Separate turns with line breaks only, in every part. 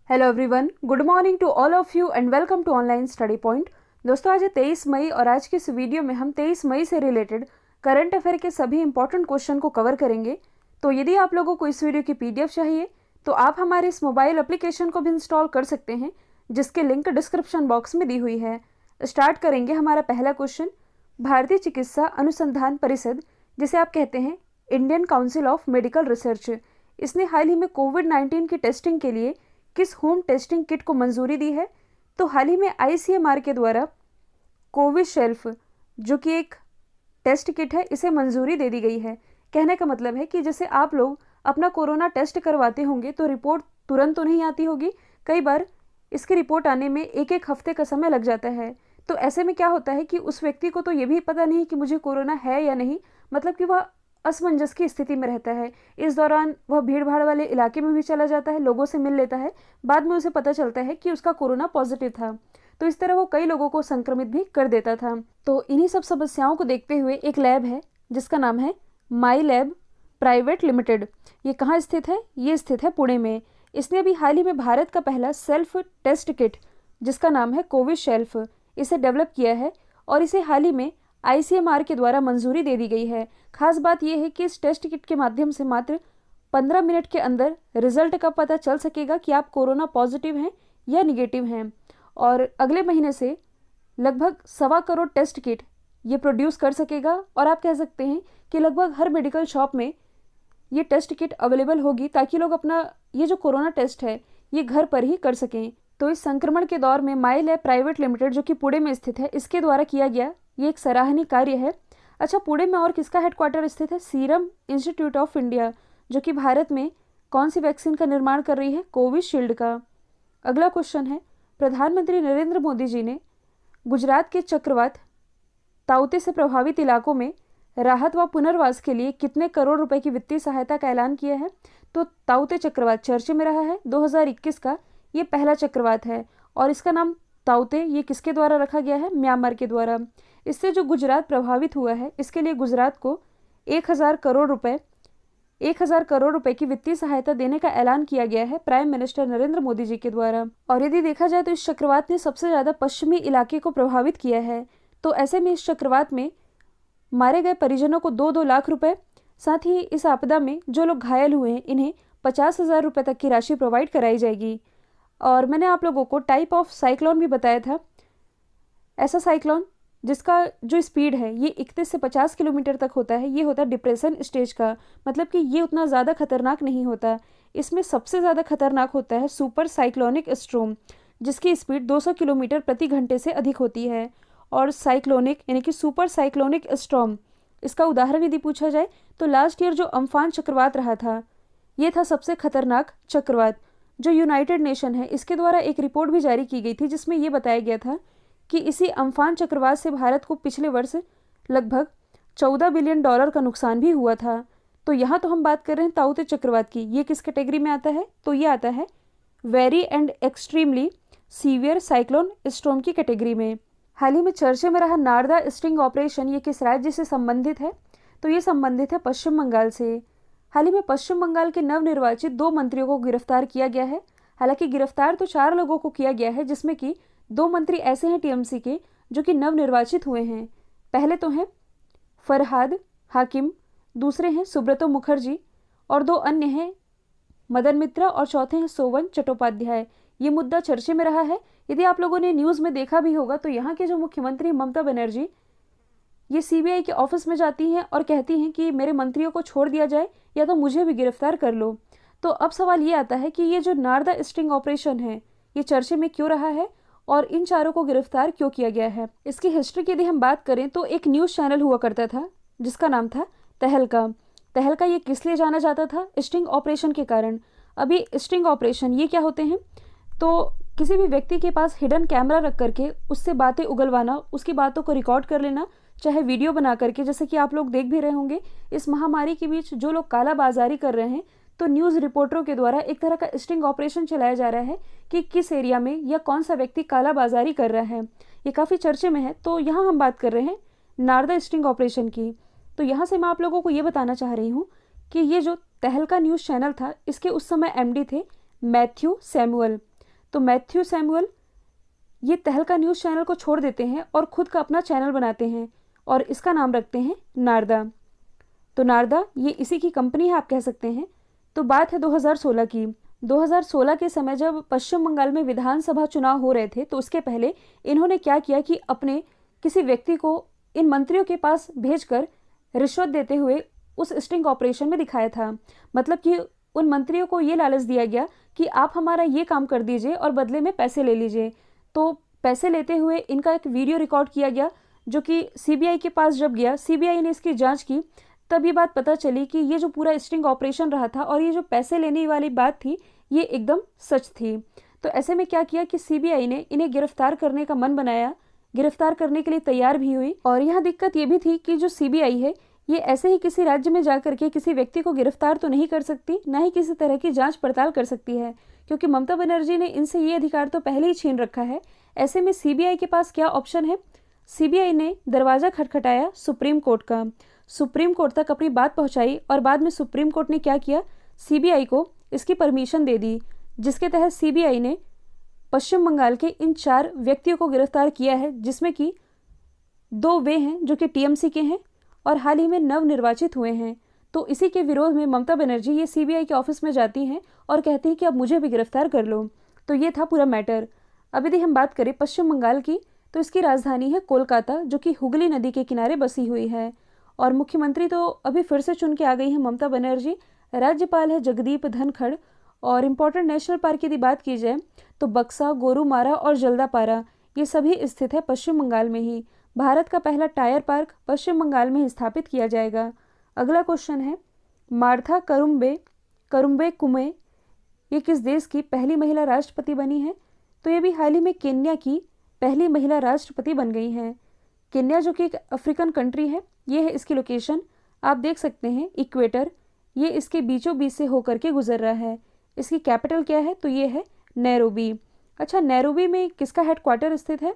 Hello everyone, good morning to all of you and welcome to online study point. दोस्तों, आज है 23 मई और आज की इस वीडियो में हम 23 मई से रिलेटेड करंट अफेयर के सभी इंपॉर्टेंट क्वेश्चन को कवर करेंगे। तो यदि आप लोगों को इस वीडियो की पीडीएफ चाहिए तो आप हमारे इस मोबाइल एप्लीकेशन को भी इंस्टॉल कर सकते हैं, जिसके लिंक डिस्क्रिप्शन बॉक्स में दी हुई है। स्टार्ट करेंगे हमारा पहला क्वेश्चन। भारतीय चिकित्सा अनुसंधान परिषद, जिसे आप कहते हैं Indian council of medical research, इसने हाल ही में कोविड-19 की टेस्टिंग के लिए किस होम टेस्टिंग किट को मंजूरी दी है? तो हाल ही में आईसीएमआर के द्वारा कोविशील्ड, जो कि एक टेस्ट किट है, इसे मंजूरी दे दी गई है। कहने का मतलब है कि जैसे आप लोग अपना कोरोना टेस्ट करवाते होंगे तो रिपोर्ट तुरंत तो नहीं आती होगी, कई बार इसकी रिपोर्ट आने में एक एक हफ्ते का समय लग जाता है। तो ऐसे में क्या होता है कि उस व्यक्ति को तो ये भी पता नहीं कि मुझे कोरोना है या नहीं, मतलब कि वह असमंजस की स्थिति में रहता है। इस दौरान वह भीड़ भाड़ वाले इलाके में भी चला जाता है, लोगों से मिल लेता है, बाद में उसे पता चलता है कि उसका कोरोना पॉजिटिव था। तो इस तरह वो कई लोगों को संक्रमित भी कर देता था। तो इन्हीं सब समस्याओं को देखते हुए एक लैब है जिसका नाम है माई लैब प्राइवेट लिमिटेड। ये कहाँ स्थित है? ये स्थित है पुणे में। इसने अभी हाल ही में भारत का पहला सेल्फ टेस्ट किट, जिसका नाम है कोविशील्ड, इसे डेवलप किया है और इसे हाल ही में आईसीएमआर के द्वारा मंजूरी दे दी गई है। खास बात यह है कि इस टेस्ट किट के माध्यम से मात्र 15 मिनट के अंदर रिजल्ट का पता चल सकेगा कि आप कोरोना पॉजिटिव हैं या निगेटिव हैं। और अगले महीने से लगभग 1.25 करोड़ टेस्ट किट ये प्रोड्यूस कर सकेगा और आप कह सकते हैं कि लगभग हर मेडिकल शॉप में ये टेस्ट किट अवेलेबल होगी, ताकि लोग अपना ये जो कोरोना टेस्ट है ये घर पर ही कर सकें। तो इस संक्रमण के दौर में माई लैब प्राइवेट लिमिटेड, जो कि पुणे में स्थित है, इसके द्वारा किया गया ये एक सराहनीय कार्य है। अच्छा, पुणे में और किसका हेडक्वार्टर स्थित है? सीरम इंस्टीट्यूट ऑफ इंडिया, जो कि भारत में कौन सी वैक्सीन का निर्माण कर रही है? कोविशील्ड का। अगला क्वेश्चन है, प्रधानमंत्री नरेंद्र मोदी जी ने गुजरात के चक्रवात ताउते से प्रभावित इलाकों में राहत व पुनर्वास के लिए कितने करोड़ रुपए की वित्तीय सहायता का ऐलान किया है? तो ताउते चक्रवात चर्चे में रहा है। 2021 का ये पहला चक्रवात है और इसका नाम ताउते ये किसके द्वारा रखा गया है? म्यांमार के द्वारा। इससे जो गुजरात प्रभावित हुआ है, इसके लिए गुजरात को 1000 करोड़ रुपए की वित्तीय सहायता देने का ऐलान किया गया है प्राइम मिनिस्टर नरेंद्र मोदी जी के द्वारा। और यदि देखा जाए तो इस चक्रवात ने सबसे ज्यादा पश्चिमी इलाके को प्रभावित किया है। तो ऐसे में इस चक्रवात में मारे गए परिजनों को 2-2 लाख रुपए, साथ ही इस आपदा में जो लोग घायल हुए हैं इन्हें 50,000 रुपए तक की राशि प्रोवाइड कराई जाएगी। और मैंने आप लोगों को टाइप ऑफ साइक्लोन भी बताया था। ऐसा साइक्लोन जिसका जो स्पीड है ये 31 से 50 किलोमीटर तक होता है, ये होता है डिप्रेशन स्टेज का, मतलब कि ये उतना ज़्यादा खतरनाक नहीं होता। इसमें सबसे ज़्यादा खतरनाक होता है सुपर साइक्लोनिक स्ट्रोम, जिसकी स्पीड 200 किलोमीटर प्रति घंटे से अधिक होती है। और साइक्लोनिक यानी कि सुपर साइक्लोनिक स्ट्रॉम, इसका उदाहरण यदि पूछा जाए तो लास्ट ईयर जो अम्फान चक्रवात रहा था, ये था सबसे खतरनाक चक्रवात। जो यूनाइटेड नेशन है, इसके द्वारा एक रिपोर्ट भी जारी की गई थी जिसमें यह बताया गया था कि इसी अम्फान चक्रवात से भारत को पिछले वर्ष लगभग $14 बिलियन का नुकसान भी हुआ था। तो यहाँ तो हम बात कर रहे हैं ताउते चक्रवात की। ये किस कैटेगरी में आता है? तो ये आता है very and extremely severe cyclone storm की कैटेगरी में। हाल ही में चर्चे में रहा नारदा स्टिंग ऑपरेशन, ये किस राज्य से संबंधित है? तो ये संबंधित है पश्चिम बंगाल से। हाल ही में पश्चिम बंगाल के नवनिर्वाचित 2 मंत्रियों को गिरफ्तार किया गया है। हालांकि गिरफ्तार तो 4 लोगों को किया गया है, जिसमें कि 2 मंत्री ऐसे हैं टीएमसी के जो कि नवनिर्वाचित हुए हैं। पहले तो हैं फरहाद हाकिम, दूसरे हैं सुब्रतो मुखर्जी और 2 अन्य हैं मदन मित्रा और चौथे हैं सोवन चट्टोपाध्याय। ये मुद्दा चर्चे में रहा है। यदि आप लोगों ने न्यूज़ में देखा भी होगा तो यहाँ के जो मुख्यमंत्री ममता बनर्जी ये सीबीआई के ऑफिस में जाती हैं और कहती हैं कि मेरे मंत्रियों को छोड़ दिया जाए या तो मुझे भी गिरफ्तार कर लो। तो अब सवाल ये आता है कि ये जो नारदा स्टिंग ऑपरेशन है ये चर्चे में क्यों रहा है और इन चारों को गिरफ्तार क्यों किया गया है? इसकी हिस्ट्री की यदि हम बात करें तो एक न्यूज़ चैनल हुआ करता था जिसका नाम था तहलका। तहलका ये किस लिए जाना जाता था? स्टिंग ऑपरेशन के कारण। अभी स्टिंग ऑपरेशन ये क्या होते हैं? तो किसी भी व्यक्ति के पास हिडन कैमरा रख करके उससे बातें उगलवाना, उसकी बातों को रिकॉर्ड कर लेना, चाहे वीडियो बना करके, जैसे कि आप लोग देख भी रहे होंगे इस महामारी के बीच जो लोग कालाबाजारी कर रहे हैं, तो न्यूज़ रिपोर्टरों के द्वारा एक तरह का स्टिंग ऑपरेशन चलाया जा रहा है कि किस एरिया में या कौन सा व्यक्ति कालाबाजारी कर रहा है। ये काफ़ी चर्चे में है। तो यहाँ हम बात कर रहे हैं नारदा स्टिंग ऑपरेशन की। तो यहाँ से मैं आप लोगों को ये बताना चाह रही हूँ कि ये जो तहलका न्यूज़ चैनल था, इसके उस समय एमडी थे मैथ्यू सैमुअल। तो मैथ्यू सैमुअल ये तहलका न्यूज़ चैनल को छोड़ देते हैं और खुद का अपना चैनल बनाते हैं और इसका नाम रखते हैं नारदा। तो नारदा ये इसी की कंपनी है, आप कह सकते हैं। तो बात है 2016 की। 2016 के समय जब पश्चिम बंगाल में विधानसभा चुनाव हो रहे थे, तो उसके पहले इन्होंने क्या किया कि अपने किसी व्यक्ति को इन मंत्रियों के पास भेजकर रिश्वत देते हुए उस स्टिंग ऑपरेशन में दिखाया था। मतलब कि उन मंत्रियों को ये लालच दिया गया कि आप हमारा ये काम कर दीजिए और बदले में पैसे ले लीजिए। तो पैसे लेते हुए इनका एक वीडियो रिकॉर्ड किया गया, जो कि सीबीआई के पास जब गया, सीबीआई ने इसकी जांच की, तब ये बात पता चली कि ये जो पूरा स्टिंग ऑपरेशन रहा था और ये जो पैसे लेने वाली बात थी, ये एकदम सच थी। तो ऐसे में क्या किया कि सीबीआई ने इन्हें गिरफ्तार करने का मन बनाया, गिरफ्तार करने के लिए तैयार भी हुई। और यहाँ दिक्कत ये भी थी कि जो सीबीआई है, ये ऐसे ही किसी राज्य में जाकर के किसी व्यक्ति को गिरफ्तार तो नहीं कर सकती, ना ही किसी तरह की जांच पड़ताल कर सकती है, क्योंकि ममता बनर्जी ने इनसे ये अधिकार तो पहले ही छीन रखा है। ऐसे में सीबीआई के पास क्या ऑप्शन है? सीबीआई ने दरवाजा खटखटाया सुप्रीम कोर्ट का, सुप्रीम कोर्ट तक अपनी बात पहुंचाई और बाद में सुप्रीम कोर्ट ने क्या किया, सीबीआई को इसकी परमिशन दे दी, जिसके तहत सीबीआई ने पश्चिम बंगाल के इन 4 व्यक्तियों को गिरफ्तार किया है, जिसमें कि 2 वे हैं जो कि टीएमसी के हैं और हाल ही में नवनिर्वाचित हुए हैं। तो इसी के विरोध में ममता बनर्जी ये सीबीआई के ऑफिस में जाती हैं और कहती हैं कि अब मुझे भी गिरफ्तार कर लो। तो ये था पूरा मैटर। अब यदि हम बात करें पश्चिम बंगाल की, तो इसकी राजधानी है कोलकाता, जो कि हुगली नदी के किनारे बसी हुई है। और मुख्यमंत्री तो अभी फिर से चुन के आ गई हैं ममता बनर्जी। राज्यपाल है जगदीप धनखड़। और इम्पोर्टेंट नेशनल पार्क की यदि बात की जाए तो बक्सा, गोरुमारा और जल्दापारा ये सभी स्थित है पश्चिम बंगाल में ही। भारत का पहला टायर पार्क पश्चिम बंगाल में ही स्थापित किया जाएगा। अगला क्वेश्चन है, मार्था करुम्बे कुमे ये किस देश की पहली महिला राष्ट्रपति बनी है? तो ये भी हाल ही में केन्या की पहली महिला राष्ट्रपति बन गई हैं। केन्या जो कि एक अफ्रीकन कंट्री है, ये है इसकी लोकेशन, आप देख सकते हैं इक्वेटर, ये इसके बीचों बीच से होकर के गुजर रहा है। इसकी कैपिटल क्या है? तो ये है नैरोबी। अच्छा, नैरोबी में किसका हेडक्वार्टर स्थित है?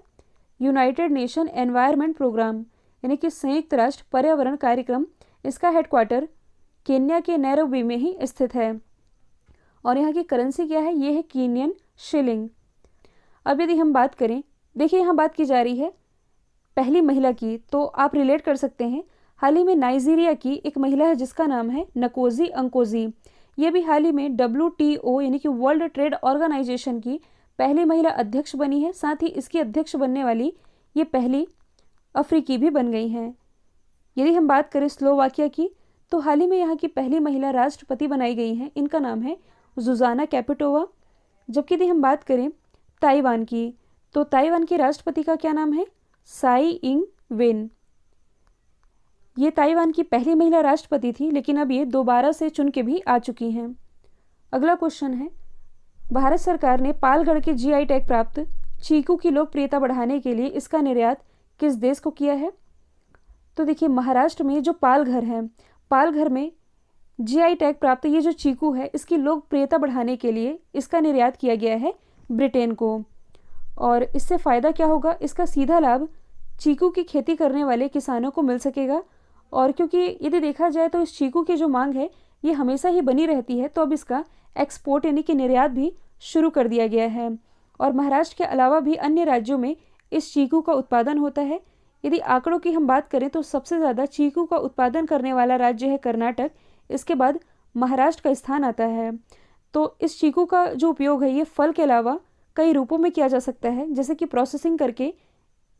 यूनाइटेड नेशन एनवायरनमेंट प्रोग्राम, यानी कि संयुक्त राष्ट्र पर्यावरण कार्यक्रम, इसका हेडक्वार्टर केन्या के नैरोबी में ही स्थित है। और यहाँ की करेंसी क्या है? ये है कीनियन शिलिंग। अब यदि हम बात करें, देखिए यहाँ बात की जा रही है पहली महिला की, तो आप रिलेट कर सकते हैं। हाल ही में नाइजीरिया की एक महिला है जिसका नाम है नकोजी अंकोजी। ये भी हाल ही में WTO यानी कि वर्ल्ड ट्रेड ऑर्गेनाइजेशन की पहली महिला अध्यक्ष बनी है। साथ ही इसकी अध्यक्ष बनने वाली ये पहली अफ्रीकी भी बन गई हैं। यदि हम बात करें स्लोवाकिया की, तो हाल ही में यहाँ की पहली महिला राष्ट्रपति बनाई गई हैं, इनका नाम है जुजाना कैपिटोवा। जबकि यदि हम बात करें ताइवान की, तो ताइवान के राष्ट्रपति का क्या नाम है? Sai Ing Wen. ये ताइवान की पहली महिला राष्ट्रपति थी, लेकिन अब ये दोबारा से चुन के भी आ चुकी हैं। अगला क्वेश्चन है, भारत सरकार ने पालघर के GI टैग प्राप्त चीकू की लोकप्रियता बढ़ाने के लिए इसका निर्यात किस देश को किया है? तो देखिए महाराष्ट्र में जो पालघर है, पालघर में GI टैग प्राप्त ये जो चीकू है, इसकी लोकप्रियता बढ़ाने के लिए इसका निर्यात किया गया है ब्रिटेन को। और इससे फ़ायदा क्या होगा? इसका सीधा लाभ चीकू की खेती करने वाले किसानों को मिल सकेगा। और क्योंकि यदि देखा जाए तो इस चीकू की जो मांग है ये हमेशा ही बनी रहती है, तो अब इसका एक्सपोर्ट यानी कि निर्यात भी शुरू कर दिया गया है। और महाराष्ट्र के अलावा भी अन्य राज्यों में इस चीकू का उत्पादन होता है। यदि आंकड़ों की हम बात करें तो सबसे ज़्यादा चीकू का उत्पादन करने वाला राज्य है कर्नाटक, इसके बाद महाराष्ट्र का स्थान आता है। तो इस चीकू का जो उपयोग है ये फल के अलावा कई रूपों में किया जा सकता है, जैसे कि प्रोसेसिंग करके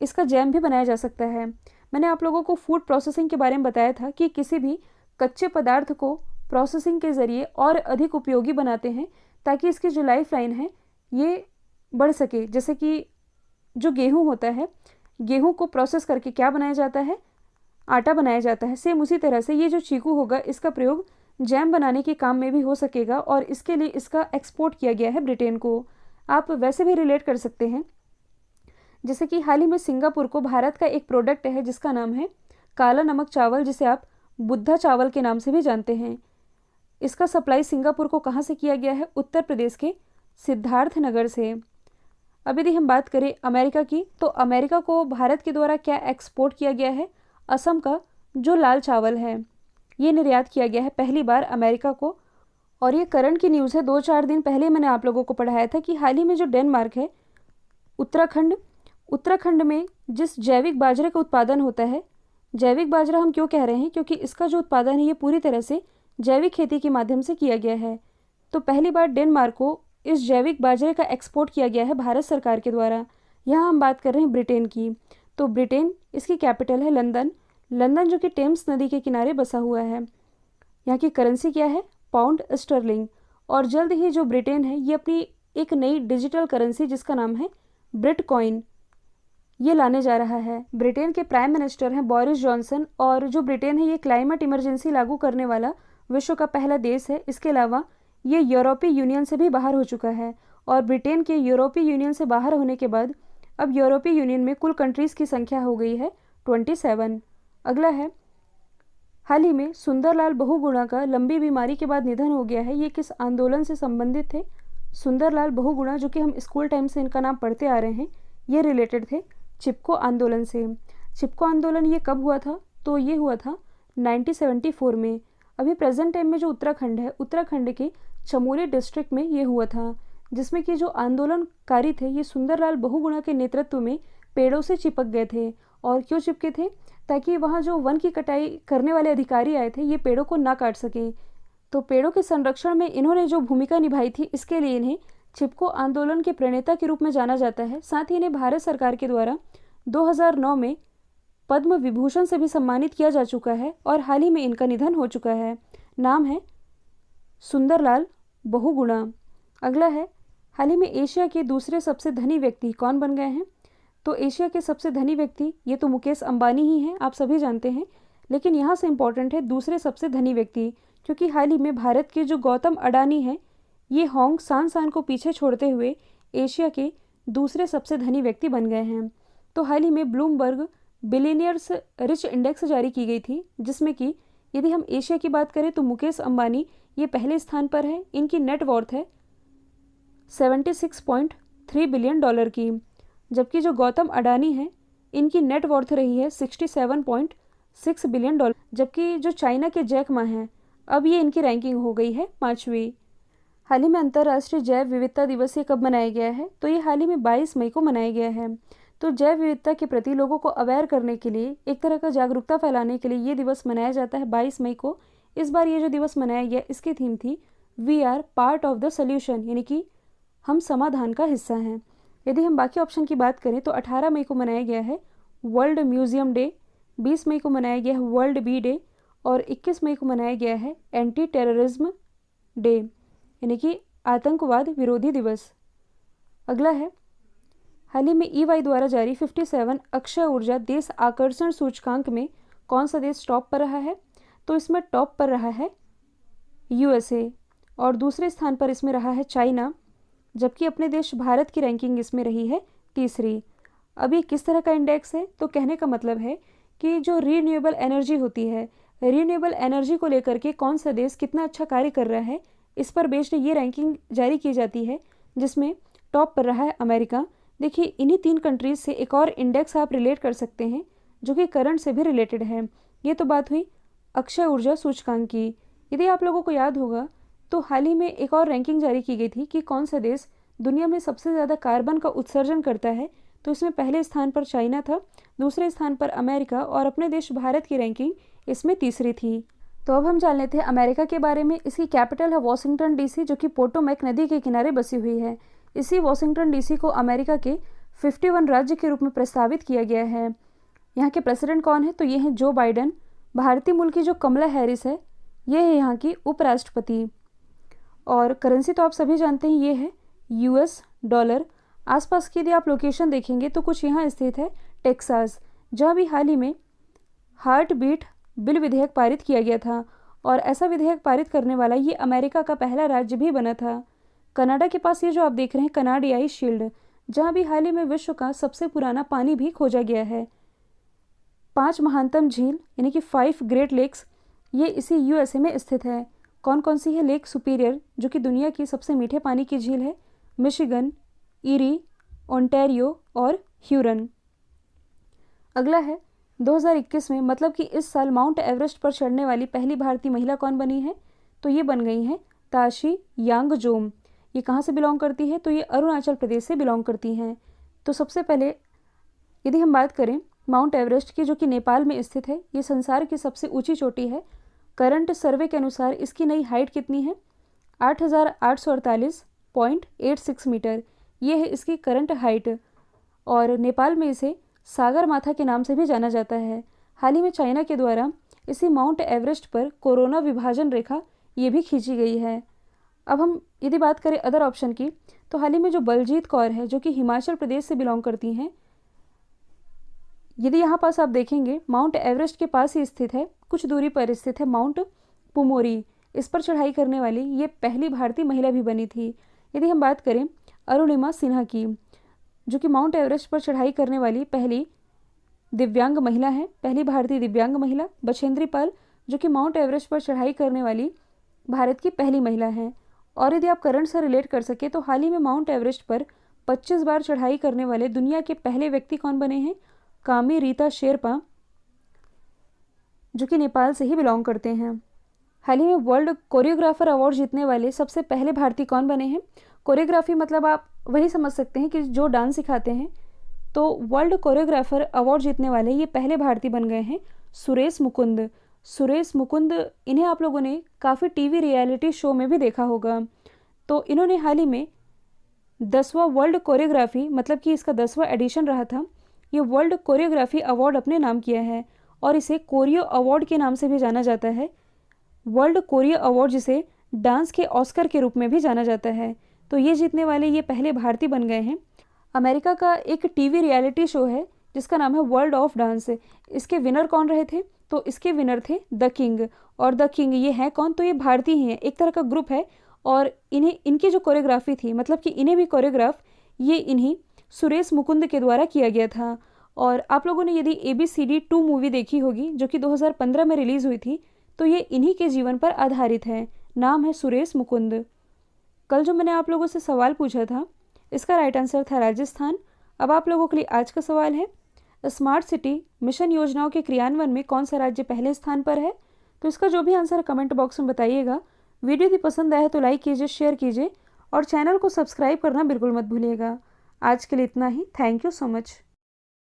इसका जैम भी बनाया जा सकता है। मैंने आप लोगों को फूड प्रोसेसिंग के बारे में बताया था कि किसी भी कच्चे पदार्थ को प्रोसेसिंग के ज़रिए और अधिक उपयोगी बनाते हैं ताकि इसकी जो लाइफ लाइन है ये बढ़ सके। जैसे कि जो गेहूँ होता है, गेहूँ को प्रोसेस करके क्या बनाया जाता है? आटा बनाया जाता है। सेम उसी तरह से ये जो चीकू होगा इसका प्रयोग जैम बनाने के काम में भी हो सकेगा और इसके लिए इसका एक्सपोर्ट किया गया है ब्रिटेन को। आप वैसे भी रिलेट कर सकते हैं, जैसे कि हाल ही में सिंगापुर को भारत का एक प्रोडक्ट है जिसका नाम है काला नमक चावल, जिसे आप बुद्धा चावल के नाम से भी जानते हैं। इसका सप्लाई सिंगापुर को कहाँ से किया गया है? उत्तर प्रदेश के सिद्धार्थनगर से। अब यदि हम बात करें अमेरिका की, तो अमेरिका को भारत के द्वारा क्या एक्सपोर्ट किया गया है? असम का जो लाल चावल है ये निर्यात किया गया है पहली बार अमेरिका को। और ये करंट की न्यूज़ है, 2-4 दिन पहले मैंने आप लोगों को पढ़ाया था कि हाल ही में जो डेनमार्क है, उत्तराखंड उत्तराखंड में जिस जैविक बाजरे का उत्पादन होता है, जैविक बाजरा हम क्यों कह रहे हैं, क्योंकि इसका जो उत्पादन है ये पूरी तरह से जैविक खेती के माध्यम से किया गया है। तो पहली बार डेनमार्क को इस जैविक बाजरे का एक्सपोर्ट किया गया है भारत सरकार के द्वारा। यहाँ हम बात कर रहे हैं ब्रिटेन की। तो ब्रिटेन, इसकी कैपिटल है लंदन। लंदन जो कि टेम्स नदी के किनारे बसा हुआ है। यहाँ की करेंसी क्या है? Pound sterling. और जल्द ही जो ब्रिटेन है ये अपनी एक नई डिजिटल करेंसी जिसका नाम है ब्रिट कॉइन, ये लाने जा रहा है। ब्रिटेन के प्राइम मिनिस्टर हैं बोरिस जॉनसन। और जो ब्रिटेन है ये क्लाइमेट इमरजेंसी लागू करने वाला विश्व का पहला देश है। इसके अलावा ये यूरोपीय यूनियन से भी बाहर हो चुका है। और ब्रिटेन के यूरोपीय यूनियन से बाहर होने के बाद अब यूरोपीय यूनियन में कुल कंट्रीज़ की संख्या हो गई है 27। अगला है, हाल ही में सुंदरलाल बहुगुणा का लंबी बीमारी के बाद निधन हो गया है। ये किस आंदोलन से संबंधित थे? सुंदरलाल बहुगुणा, जो कि हम स्कूल टाइम से इनका नाम पढ़ते आ रहे हैं, ये रिलेटेड थे चिपको आंदोलन से। चिपको आंदोलन ये कब हुआ था? तो ये हुआ था 1974 में। अभी प्रेजेंट टाइम में जो उत्तराखंड है, उत्तराखंड के चमोली डिस्ट्रिक्ट में ये हुआ था, जिसमें कि जो आंदोलनकारी थे ये सुंदरलाल बहुगुणा के नेतृत्व में पेड़ों से चिपक गए थे। और क्यों चिपके थे? ताकि वहाँ जो वन की कटाई करने वाले अधिकारी आए थे ये पेड़ों को ना काट सकें। तो पेड़ों के संरक्षण में इन्होंने जो भूमिका निभाई थी, इसके लिए इन्हें चिपको आंदोलन के प्रणेता के रूप में जाना जाता है। साथ ही इन्हें भारत सरकार के द्वारा 2009 में पद्म विभूषण से भी सम्मानित किया जा चुका है। और हाल ही में इनका निधन हो चुका है। नाम है सुंदरलाल बहुगुणा। अगला है, हाल ही में एशिया के दूसरे सबसे धनी व्यक्ति कौन बन गए हैं? तो एशिया के सबसे धनी व्यक्ति ये तो मुकेश अंबानी ही हैं, आप सभी जानते हैं। लेकिन यहाँ से इम्पॉर्टेंट है दूसरे सबसे धनी व्यक्ति, क्योंकि हाल ही में भारत के जो गौतम अडानी हैं ये होंग सांग को पीछे छोड़ते हुए एशिया के दूसरे सबसे धनी व्यक्ति बन गए हैं। तो हाल ही में ब्लूमबर्ग बिलियनियर्स रिच इंडेक्स जारी की गई थी, जिसमें कि यदि हम एशिया की बात करें तो मुकेश अंबानी ये पहले स्थान पर है। इनकी नेट वर्थ है $76.3 बिलियन की, जबकि जो गौतम अडानी है इनकी नेट वर्थ रही है $67.6 बिलियन। जबकि जो चाइना के जैक मा हैं, अब ये इनकी रैंकिंग हो गई है 5वीं। हाल ही में अंतर्राष्ट्रीय जैव विविधता दिवस ये कब मनाया गया है? तो ये हाल ही में 22 मई को मनाया गया है। तो जैव विविधता के प्रति लोगों को अवेयर करने के लिए, एक तरह का जागरूकता फैलाने के लिए ये दिवस मनाया जाता है 22 मई को। इस बार ये जो दिवस मनाया गया इसकी थीम थी we are part of the solution, यानी कि हम समाधान का हिस्सा हैं। यदि हम बाकी ऑप्शन की बात करें तो 18 मई को मनाया गया है वर्ल्ड म्यूजियम डे, 20 मई को मनाया गया है वर्ल्ड बी डे और 21 मई को मनाया गया है एंटी टेररिज्म डे, यानी कि आतंकवाद विरोधी दिवस। अगला है, हाल ही में EY द्वारा जारी 57 अक्षय ऊर्जा देश आकर्षण सूचकांक में कौन सा देश टॉप पर रहा है? तो इसमें टॉप पर रहा है USA और दूसरे स्थान पर इसमें रहा है चाइना, जबकि अपने देश भारत की रैंकिंग इसमें रही है 3री। अब ये किस तरह का इंडेक्स है? तो कहने का मतलब है कि जो रीन्यूएबल एनर्जी होती है, रीन्यूएबल एनर्जी को लेकर के कौन सा देश कितना अच्छा कार्य कर रहा है, इस पर बेस्ड ये रैंकिंग जारी की जाती है, जिसमें टॉप पर रहा है अमेरिका। देखिए, इन्हीं 3 कंट्रीज से एक और इंडेक्स आप रिलेट कर सकते हैं जो कि करंट से भी रिलेटेड है। ये तो बात हुई अक्षय ऊर्जा सूचकांक की। यदि आप लोगों को याद होगा तो हाल ही में एक और रैंकिंग जारी की गई थी कि कौन सा देश दुनिया में सबसे ज़्यादा कार्बन का उत्सर्जन करता है। तो इसमें पहले स्थान पर चाइना था, दूसरे स्थान पर अमेरिका और अपने देश भारत की रैंकिंग इसमें 3री थी। तो अब हम जान लेते हैं अमेरिका के बारे में। इसकी कैपिटल है वॉशिंगटन DC, जो कि पोटोमैक नदी के किनारे बसी हुई है। इसी वॉशिंगटन DC को अमेरिका के 51 राज्य के रूप में प्रस्तावित किया गया है। यहाँ के प्रेसिडेंट कौन है? तो ये हैं जो बाइडन। भारतीय मूल की जो कमला हैरिस है ये है यहाँ की उपराष्ट्रपति। और करेंसी तो आप सभी जानते हैं, ये है US डॉलर। आसपास की यदि आप लोकेशन देखेंगे तो कुछ यहाँ स्थित है टेक्सास, जहाँ भी हाल ही में हार्ट बीट बिल विधेयक पारित किया गया था। और ऐसा विधेयक पारित करने वाला ये अमेरिका का पहला राज्य भी बना था। कनाडा के पास ये जो आप देख रहे हैं कनाडियाई शील्ड, जहाँ भी हाल ही में विश्व का सबसे पुराना पानी भी खोजा गया है। 5 महानतम झील यानी कि 5 ग्रेट लेक्स ये इसी USA में स्थित है। कौन कौन सी है? लेक सुपीरियर, जो कि दुनिया की सबसे मीठे पानी की झील है, मिशिगन, ईरी, ओंटारियो और ह्यूरन। अगला है, 2021 में मतलब कि इस साल माउंट एवरेस्ट पर चढ़ने वाली पहली भारतीय महिला कौन बनी है? तो ये बन गई हैं ताशी यांगजोम, ये कहाँ से बिलोंग करती है? तो ये अरुणाचल प्रदेश से बिलोंग करती हैं। तो सबसे पहले यदि हम बात करें माउंट एवरेस्ट की, जो कि नेपाल में स्थित है, ये संसार की सबसे ऊंची चोटी है। करंट सर्वे के अनुसार इसकी नई हाइट कितनी है? 8,848.86 मीटर, ये है इसकी करंट हाइट। और नेपाल में इसे सागर माथा के नाम से भी जाना जाता है। हाल ही में चाइना के द्वारा इसी माउंट एवरेस्ट पर कोरोना विभाजन रेखा ये भी खींची गई है। अब हम यदि बात करें अदर ऑप्शन की, तो हाल ही में जो बलजीत कौर है, जो कि हिमाचल प्रदेश से बिलोंग करती हैं, यदि यहाँ पास आप देखेंगे माउंट एवरेस्ट के पास ही स्थित है, कुछ दूरी पर स्थित है माउंट पुमोरी। इस पर चढ़ाई करने वाली ये पहली भारतीय महिला भी बनी थी। यदि हम बात करें अरुणिमा सिन्हा की, जो कि माउंट एवरेस्ट पर चढ़ाई करने वाली पहली दिव्यांग महिला है, पहली भारतीय दिव्यांग महिला। बछेंद्री पाल, जो कि माउंट एवरेस्ट पर चढ़ाई करने वाली भारत की पहली महिला हैं। और यदि आप करंट से रिलेट कर सके तो हाल ही में माउंट एवरेस्ट पर 25 बार चढ़ाई करने वाले दुनिया के पहले व्यक्ति कौन बने हैं? कामी रीता शेरपा, जो कि नेपाल से ही बिलोंग करते हैं। हाल ही में वर्ल्ड कोरियोग्राफर अवार्ड जीतने वाले सबसे पहले भारतीय कौन बने हैं? कोरियोग्राफी मतलब आप वही समझ सकते हैं कि जो डांस सिखाते हैं। तो वर्ल्ड कोरियोग्राफर अवार्ड जीतने वाले ये पहले भारतीय बन गए हैं सुरेश मुकुंद। सुरेश मुकुंद, इन्हें आप लोगों ने काफ़ी टीवी रियलिटी शो में भी देखा होगा। तो इन्होंने हाल ही में 10वां वर्ल्ड कोरियोग्राफी, मतलब कि इसका 10वां एडिशन रहा था, ये वर्ल्ड कोरियोग्राफी अवार्ड अपने नाम किया है और इसे कोरियो अवार्ड के नाम से भी जाना जाता है। वर्ल्ड कोरियो अवार्ड, जिसे डांस के ऑस्कर के रूप में भी जाना जाता है। तो ये जीतने वाले ये पहले भारतीय बन गए हैं। अमेरिका का एक टीवी रियलिटी शो है जिसका नाम है वर्ल्ड ऑफ डांस। इसके विनर कौन रहे थे? तो इसके विनर थे द किंग। और द किंग ये हैं कौन? तो ये भारतीय ही हैं, एक तरह का ग्रुप है। और इन्हें, इनकी जो कोरियोग्राफी थी, मतलब कि इन्हें भी कोरियोग्राफ ये इन्हीं सुरेश मुकुंद के द्वारा किया गया था। और आप लोगों ने यदि ABCD 2 मूवी देखी होगी, जो कि 2015 में रिलीज़ हुई थी, तो ये इन्हीं के जीवन पर आधारित है। नाम है सुरेश मुकुंद। कल जो मैंने आप लोगों से सवाल पूछा था, इसका राइट आंसर था राजस्थान। अब आप लोगों के लिए आज का सवाल है, स्मार्ट सिटी मिशन योजनाओं के क्रियान्वयन में कौन सा राज्य पहले स्थान पर है? तो इसका जो भी आंसर कमेंट बॉक्स में बताइएगा। वीडियो यदि पसंद आए तो लाइक कीजिए, शेयर कीजिए और चैनल को सब्सक्राइब करना बिल्कुल मत भूलिएगा। आज के लिए इतना ही। Thank you so much.